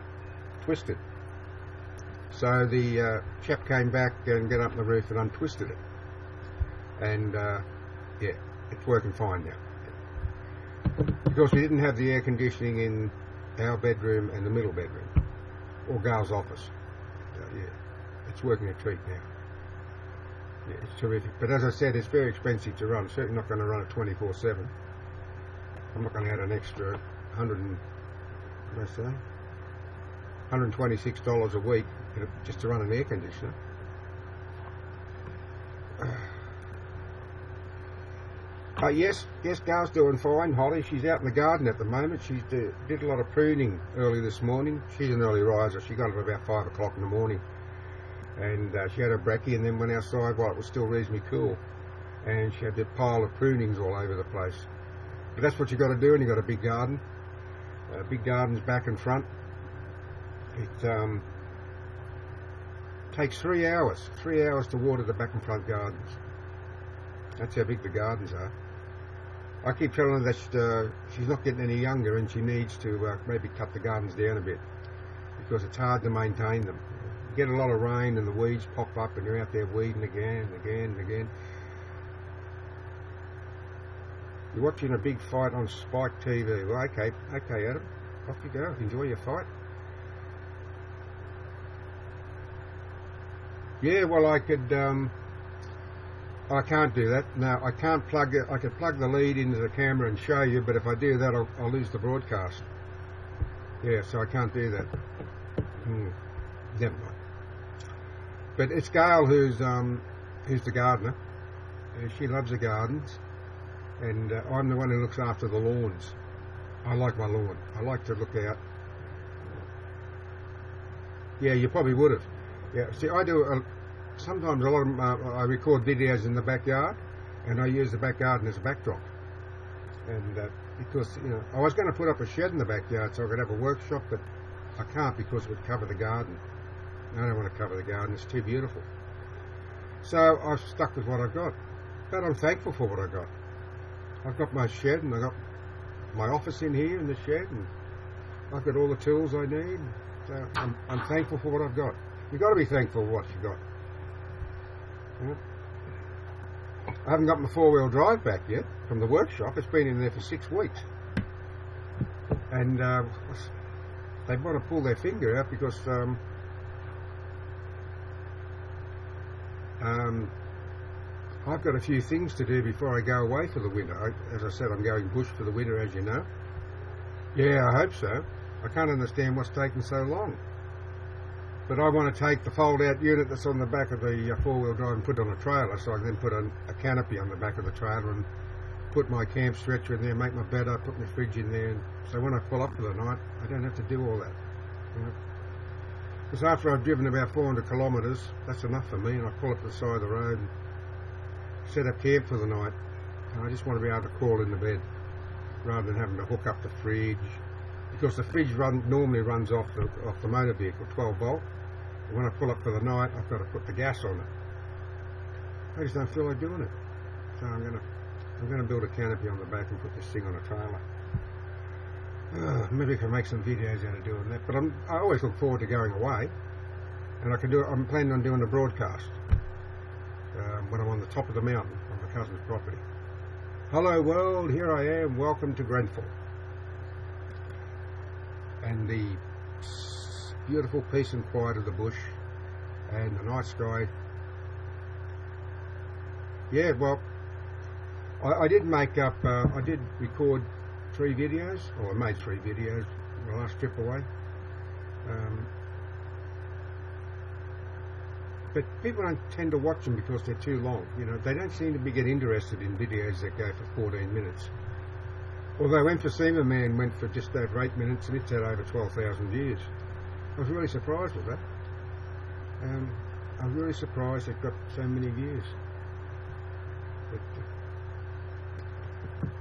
So the chap came back and got up the roof and untwisted it, and yeah, it's working fine now. Because we didn't have the air conditioning in our bedroom and the middle bedroom, or Gail's office. So yeah, it's working a treat now. Yeah, it's terrific. But as I said, it's very expensive to run. Certainly not going to run it 24/7. I'm not going to add an extra $126 a week just to run an air conditioner. Yes, Gail's doing fine. Holly, she's out in the garden at the moment. She did a lot of pruning early this morning. She's an early riser. She got up about 5 o'clock in the morning, and she had her brekkie and then went outside while it was still reasonably cool, and she had a pile of prunings all over the place. But that's what you got to do when you got a big garden. Big gardens back and front. It takes 3 hours to water the back and front gardens. That's how big the gardens are. I keep telling her that she's not getting any younger and she needs to maybe cut the gardens down a bit, because it's hard to maintain them. You get a lot of rain and the weeds pop up and you're out there weeding again and again and again. You're watching a big fight on Spike TV. Well, okay, Adam, off you go. Enjoy your fight. Yeah, well, I could. I can't do that. No, I can't plug it. I could plug the lead into the camera and show you, but if I do that, I'll lose the broadcast. Yeah, so I can't do that. Never mind. But it's Gail who's the gardener. She loves the gardens, and I'm the one who looks after the lawns. I like my lawn. I like to look out. Yeah, you probably would have. Yeah, see, I do sometimes a lot of I record videos in the backyard, and I use the back garden as a backdrop. And because I was going to put up a shed in the backyard so I could have a workshop, but I can't because it would cover the garden. I don't want to cover the garden; it's too beautiful. So I've stuck with what I've got, but I'm thankful for what I've got. I've got my shed, and I've got my office in here in the shed, and I've got all the tools I need. So I'm thankful for what I've got. You've got to be thankful for what you've got. Yeah. I haven't got my four-wheel drive back yet from the workshop. It's been in there for 6 weeks. And they want to pull their finger out because I've got a few things to do before I go away for the winter. As I said, I'm going bush for the winter, as you know. Yeah, I hope so. I can't understand what's taking so long. But I want to take the fold-out unit that's on the back of the four-wheel drive and put it on a trailer, so I can then put a canopy on the back of the trailer and put my camp stretcher in there, make my bed up, put my fridge in there, and so when I pull up for the night, I don't have to do all that. Because after I've driven about 400 kilometres, that's enough for me, and I pull up to the side of the road and set up camp for the night. And I just want to be able to crawl in the bed rather than having to hook up the fridge, because the fridge normally runs off the motor vehicle, 12 volt. And when I pull up for the night, I've got to put the gas on it. I just don't feel like doing it. So I'm going to build a canopy on the back and put this thing on a trailer. Maybe I can make some videos out of doing that. But I always look forward to going away, and I'm planning on doing a broadcast when I'm on the top of the mountain on my cousin's property. Hello world, here I am. Welcome to Grenfell. And the beautiful peace and quiet of the bush and the night sky. Yeah, well, I did record 3 videos, or I made 3 videos the last trip away. But people don't tend to watch them because they're too long. They don't seem to get interested in videos that go for 14 minutes. Although Emphysema Man went for just over 8 minutes and it's had over 12,000 views. I was really surprised with that. I'm really surprised it got so many views.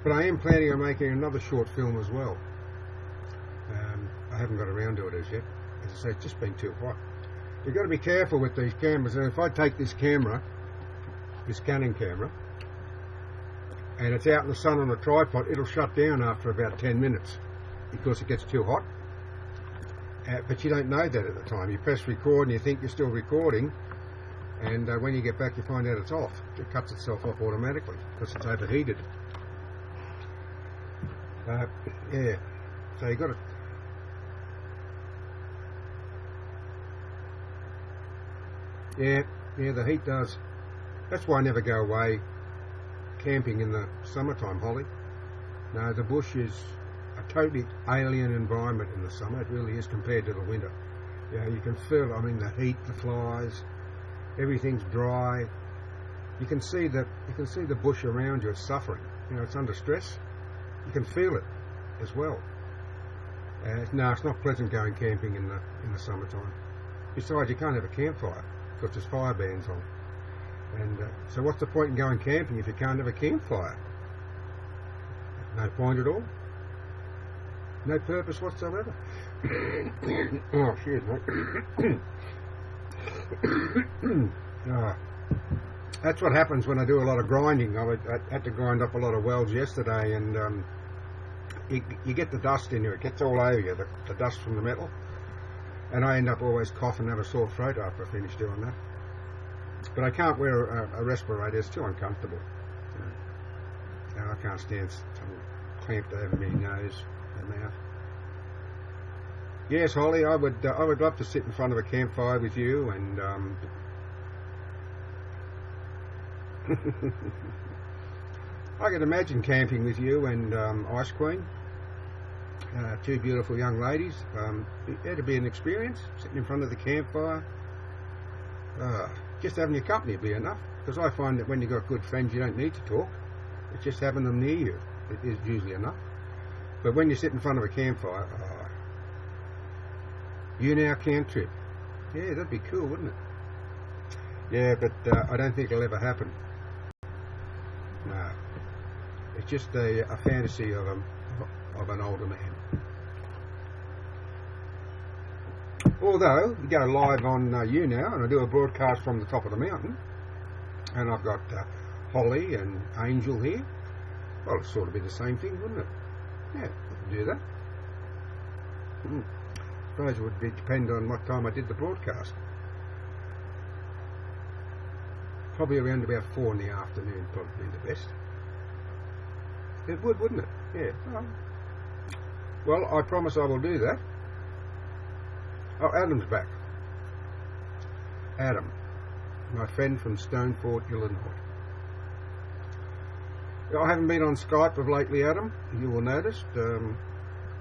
But I am planning on making another short film as well. I haven't got around to it as yet. As I say, it's just been too hot. You've got to be careful with these cameras. And if I take this camera, this Canon camera, and it's out in the sun on a tripod, it'll shut down after about 10 minutes because it gets too hot. But you don't know that at the time. You press record and you think you're still recording, and when you get back you find out it's off. It cuts itself off automatically because it's overheated. Yeah, so you've got to... Yeah, the heat does. That's why I never go away camping in the summertime, Holly. No, the bush is a totally alien environment in the summer. It really is compared to the winter. You can feel, the heat, the flies, everything's dry. You can see the bush around you. It's suffering. It's under stress. You can feel it as well. No, it's not pleasant going camping in the summertime. Besides, you can't have a campfire because there's fire bans on. And so what's the point in going camping if you can't have a campfire? No point at all. No purpose whatsoever. Oh, excuse me. That's what happens when I do a lot of grinding. I had to grind up a lot of welds yesterday, and you get the dust in you. It gets all over you, the dust from the metal. And I end up always coughing and have a sore throat after I finish doing that. But I can't wear a respirator. It's too uncomfortable. I can't stand something clamped over my nose and mouth. Yes, Holly, I would love to sit in front of a campfire with you and I could imagine camping with you and Ice Queen, 2 beautiful young ladies. It'd be an experience, sitting in front of the campfire. Just having your company would be enough, because I find that when you've got good friends you don't need to talk. It's just having them near you. It is usually enough. But when you sit in front of a campfire, YouNow camp trip. Yeah, that'd be cool, wouldn't it? Yeah, but I don't think it'll ever happen. No. It's just a fantasy of an older man. Although, we go live on YouNow, and I do a broadcast from the top of the mountain, and I've got Holly and Angel here. Well, it'd sort of be the same thing, wouldn't it? Yeah, we can do that. I suppose it would depend on what time I did the broadcast. Probably around about 4 in the afternoon, probably the best. It would, wouldn't it? Yeah. Well, I promise I will do that. Oh, Adam's back. Adam, my friend from Stonefort, Illinois. I haven't been on Skype of lately, Adam. You will notice.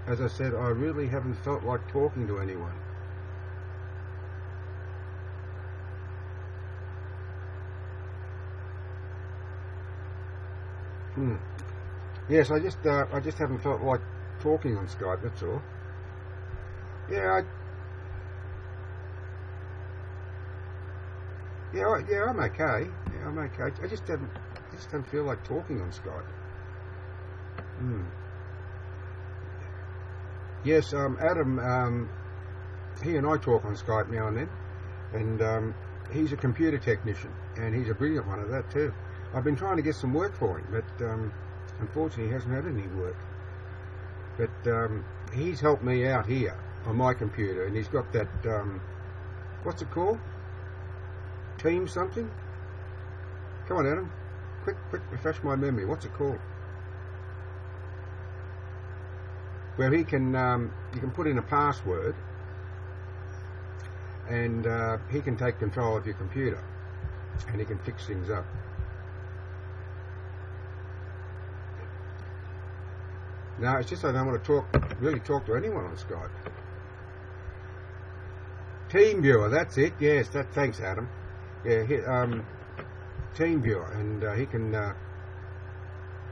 As I said, I really haven't felt like talking to anyone. Yes, I just haven't felt like talking on Skype. That's all. Yeah, I'm okay. Yeah, I'm okay. I just don't feel like talking on Skype. Yes, Adam. He and I talk on Skype now and then, and he's a computer technician, and he's a brilliant one at that too. I've been trying to get some work for him, but unfortunately he hasn't had any work. But he's helped me out here on my computer, and he's got that, what's it called? Team something? Come on, Adam. Quick, refresh my memory. What's it called? Where he can, you can put in a password, and he can take control of your computer, and he can fix things up. No, it's just I don't want to really talk to anyone on Skype. TeamViewer, that's it. Yes, thanks, Adam. Yeah, TeamViewer, and he can.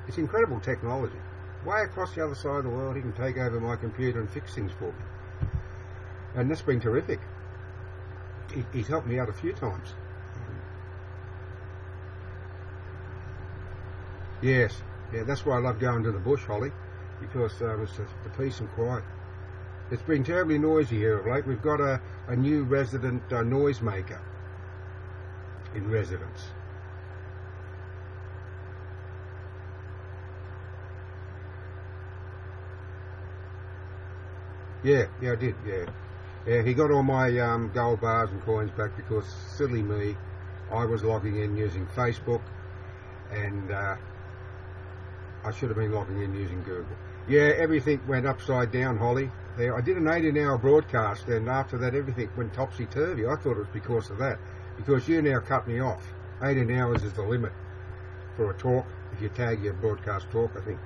It's incredible technology. Way across the other side of the world, he can take over my computer and fix things for me, and that's been terrific. He's helped me out a few times. Yes, yeah, that's why I love going to the bush, Holly. Because it's the peace and quiet. It's been terribly noisy here of late. We've got a new resident noise maker in residence. Yeah, I did, yeah. He got all my gold bars and coins back because, silly me, I was logging in using Facebook, and I should have been logging in using Google. Yeah, everything went upside down, Holly. I did an 18-hour broadcast, and after that everything went topsy-turvy. I thought it was because of that. Because you now cut me off. 18 hours is the limit for a talk, if you tag your broadcast talk, I think.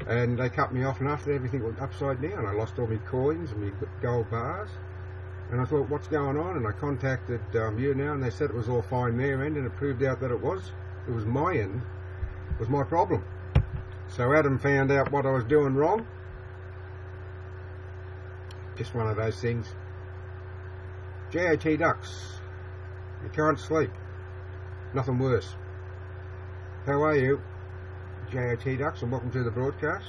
And they cut me off, and after that everything went upside down. I lost all my coins and my gold bars. And I thought, what's going on? And I contacted YouNow, and they said it was all fine their end, and it proved out that it was. It was my end. It was my problem. So Adam found out what I was doing wrong. Just one of those things. JOT ducks. You can't sleep. Nothing worse. How are you? JOT ducks, and welcome to the broadcast.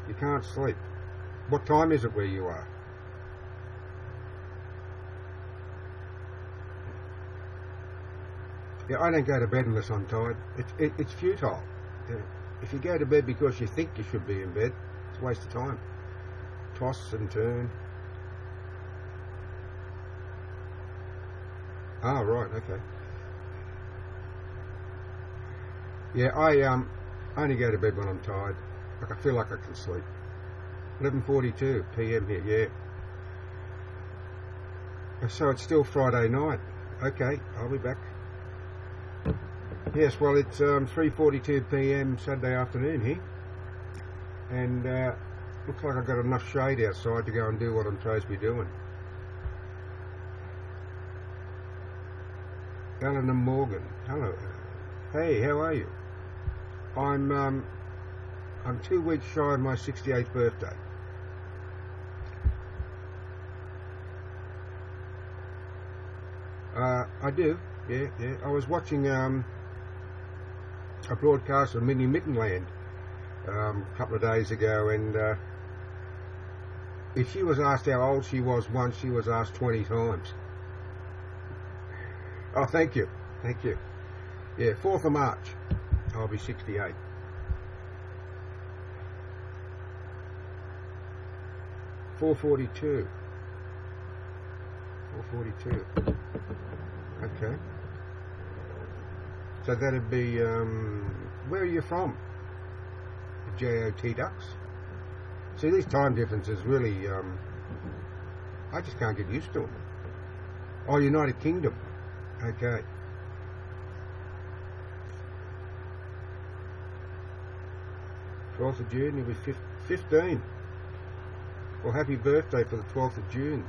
You can't sleep. What time is it where you are? Yeah, I don't go to bed unless I'm tired. It's futile. Yeah. If you go to bed because you think you should be in bed, it's a waste of time. Toss and turn. Ah, right, okay. Yeah, I only go to bed when I'm tired. Like I feel like I can sleep. 11:42 p.m. here, yeah. So it's still Friday night. Okay, I'll be back. Yes, well, it's 3:42 p.m. Saturday afternoon here, and looks like I've got enough shade outside to go and do what I'm supposed to be doing. Eleanor Morgan, hello. Hey, how are you? I'm 2 weeks shy of my 68th birthday. I do. Yeah. I was watching a broadcast of Minnie Mittenland a couple of days ago, and if she was asked how old she was once, she was asked 20 times. Oh, thank you. Yeah, 4th of March, I'll be 68. $4.42. Okay. So that'd be, where are you from? JOT Ducks? See, these time differences really, I just can't get used to them. Oh, United Kingdom. Okay. June 12th, you'll be 15. Well, happy birthday for the 12th of June.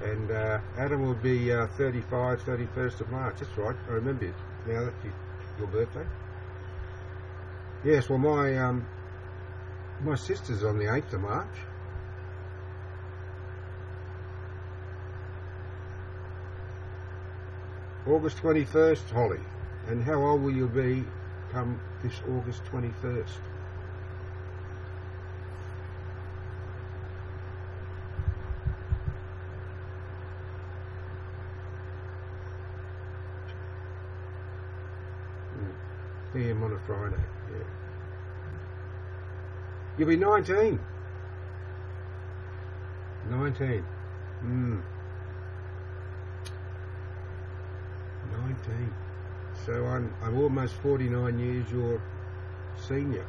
And Adam will be 35, 31st of March. That's right, I remember it. Now that's your birthday. Yes, well, my sister's on the 8th of March. August 21st, Holly. And how old will you be come this August 21st? PM on a Friday, yeah. You'll be 19. 19. 19. So I'm almost 49 years your senior.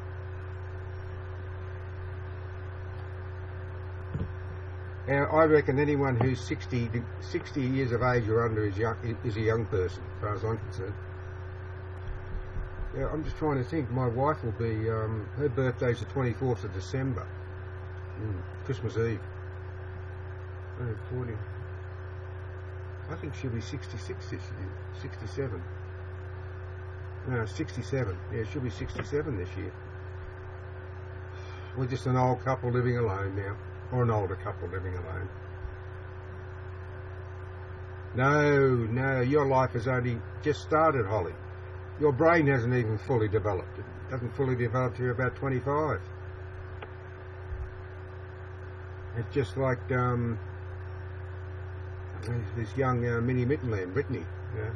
Now, I reckon anyone who's 60 years of age or under is a young person, as far as I'm concerned. Yeah, I'm just trying to think. My wife will be, her birthday's the 24th of December. Christmas Eve. 40. I think she'll be 66 this year. 67. No, 67. Yeah, she'll be 67 this year. We're just an old couple living alone now. Or an older couple living alone. No, your life has only just started, Holly. Your brain hasn't even fully developed. It doesn't fully develop till you're about 25. It's just like this young Minnie Mittenland, Brittany. Yeah,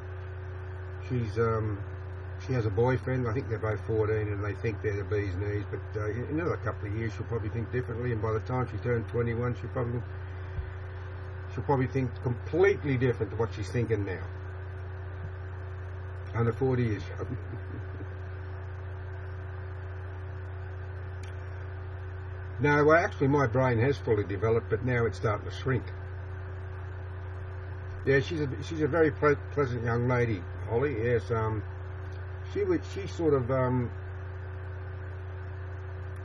she has a boyfriend. I think they're both 14, and they think they're the bee's knees. But in another couple of years, she'll probably think differently. And by the time she turns 21, she'll probably think completely different to what she's thinking now. Under 40 years young. No, well, actually my brain has fully developed, but now it's starting to shrink. Yeah, she's a very pleasant young lady, Holly. Yes, she sort of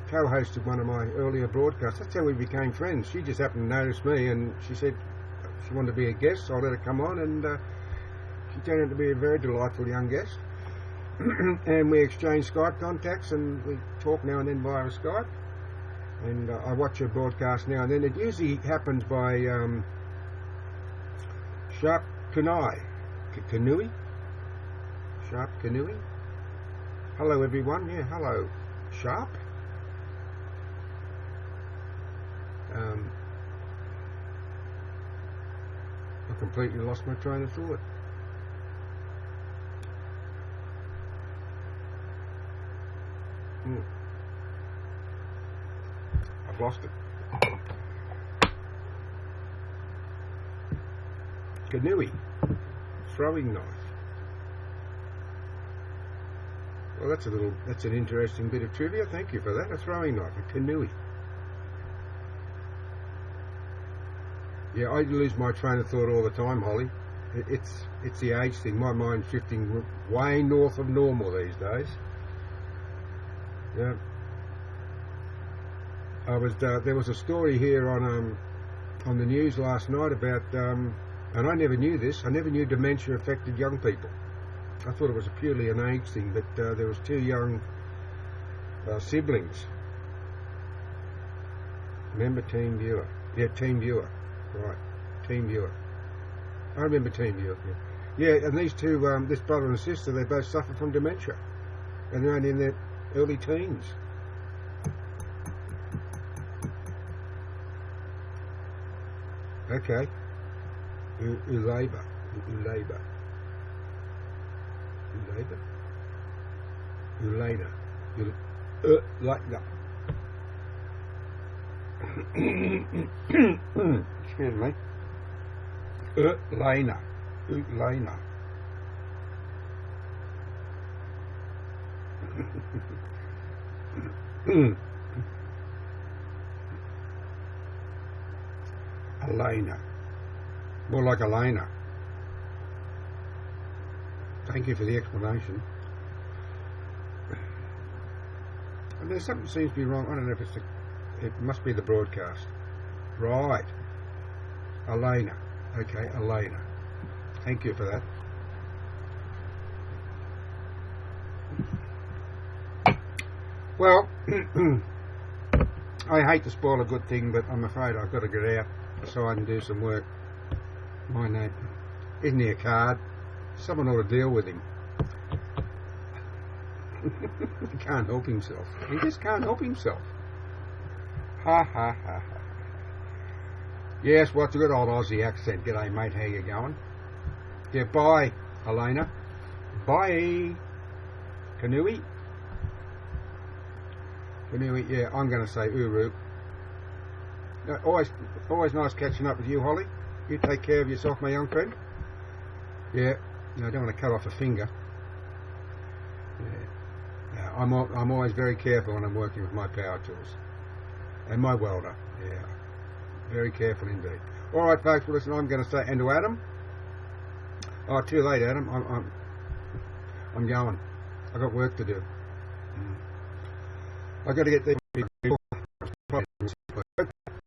co-hosted one of my earlier broadcasts. That's how we became friends. She just happened to notice me, and she said she wanted to be a guest, so I let her come on, and she turned out to be a very delightful young guest. And we exchanged Skype contacts, and we talk now and then via Skype. And I watch her broadcast now and then. It usually happens by Sharp Kanui. Sharp Kanui. Hello everyone. Yeah, hello Sharp. I completely lost my train of thought. I've lost it. Kanui. Throwing knife. Well, that's an interesting bit of trivia. Thank you for that. A throwing knife, a kanui. Yeah, I lose my train of thought all the time, Holly. It's the age thing. My mind's drifting way north of normal these days. Yeah. There was a story here on the news last night about, and I never knew this. I never knew dementia affected young people. I thought it was purely an age thing, but there was two young siblings. Remember Team Viewer? Yeah, Team Viewer. Right, Team Viewer. I remember Team Viewer. Yeah. Yeah, and these two, this brother and sister, they both suffer from dementia, and they're only in their early teens. Okay. Ulaba. Ulaba. Ulaba. Ulana. Like that. Excuse me. Lena. Lena. Elena. More like Elena. Thank you for the explanation. And there's something that seems to be wrong. I don't know if it's it must be the broadcast. Right. Elena. Okay, Elena. Thank you for that. Well, I hate to spoil a good thing, but I'm afraid I've got to get out so I can do some work. My name. Isn't he a card? Someone ought to deal with him. He can't help himself. He just can't help himself. Ha ha ha ha. Yes, what's a good old Aussie accent? G'day mate, how you going? Yeah, bye, Elena. Bye. Kanui? Kanui, yeah, I'm going to say Uru. Always nice catching up with you, Holly. You take care of yourself, my young friend. Yeah, I don't want to cut off a finger. Yeah, I'm always very careful when I'm working with my power tools. And my welder, yeah. Very careful indeed. Alright folks, well listen, I'm going to say, and to Adam. Oh, too late Adam, I'm going. I've got work to do. I've got to get the